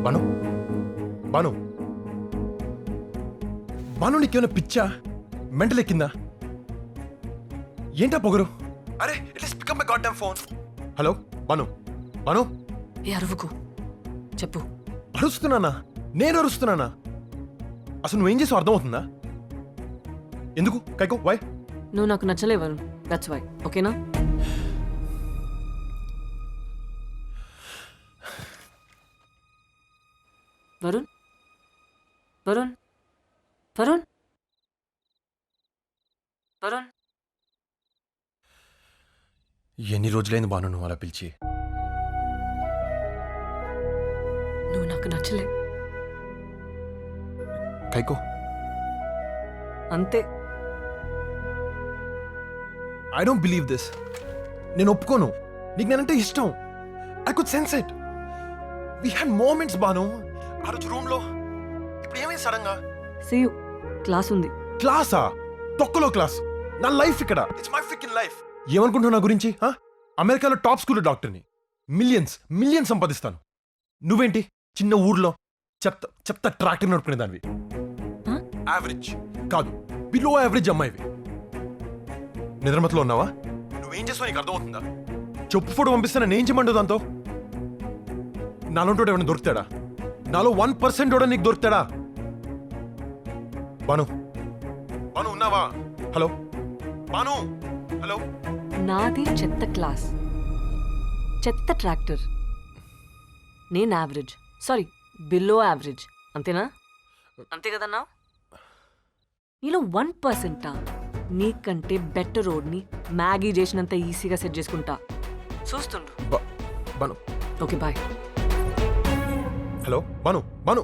బాను బాను బాను నీకేమైనా పిచ్చా మెంటల్ ఎక్కిందా ఏంటా పొగరు అరే it's pickup my god damn phone hello Banu Banu ఏ అరువుకు చెప్పు. అరుస్తున్నానా నేను అరుస్తున్నానా అసలు నువ్వేం చేసావు అర్థమవుతుందా ఎందుకు కైకో వై నువ్వు నాకు నచ్చలే వరుణ్, దట్స్ వై. ఓకేనా? వరుణ్ వరుణ్ వరుణ్ వరుణ్ ఎన్ని రోజులైంది బాను నువ్వు అలా పిలిచి నువ్వు నాకు నచ్చలే కైకో అంతే. ఐ డోంట్ బిలీవ్ దిస్ నేను ఒప్పుకోను నీకు నేనంటే ఇష్టం I could sense it we had moments బాను ఆ రోజు రూమ్ లో ఇప్పుడు ఏమైంది సడన్ గా సీ యు, క్లాస్ ఉంది. క్లాసా తొక్కలో క్లాస్ నా లైఫ్ ఇక్కడ ఇట్స్ మై ఫ్రికింగ్ లైఫ్ ఏమనుకుంటున్నావు నా గురించి అమెరికాలో టాప్ స్కూల్ డాక్టర్ని మిలియన్స్ సంపాదిస్తాను నువ్వేంటి చిన్న ఊర్లో చెత్త చెత్త ట్రాక్టర్ నడుపుకునే దానివి యావరేజ్ కాదు బిలో యావరేజ్ అమ్మాయివి నిద్రమతలో ఉన్నావా నువ్వేం చేస్తావు నీకు అర్థమవుతుందా చెప్పు ఫోటో పంపిస్తాను నేను చేయమంటావు దాంతో నాలో ఎవరైనా దొరుకుతాడా నాలో 1% కూడా నీకు దొరుకుతాడా బాను బాను ఉన్నావా హలో బాను హలో నాది చెత్త క్లాస్, చెత్త ట్రాక్టర్. నేను యావరేజ్, సారీ బిలో యావరేజ్. అంతేనా? అంతే కదన్నా? నీలో 1%. నీకంటే బెటర్ రోడ్ని మ్యాగీ చేసినంత ఈజీగా సెట్ చేసుకుంటా. చూస్తుండ్రు. Banu okay bye. Hello Banu Banu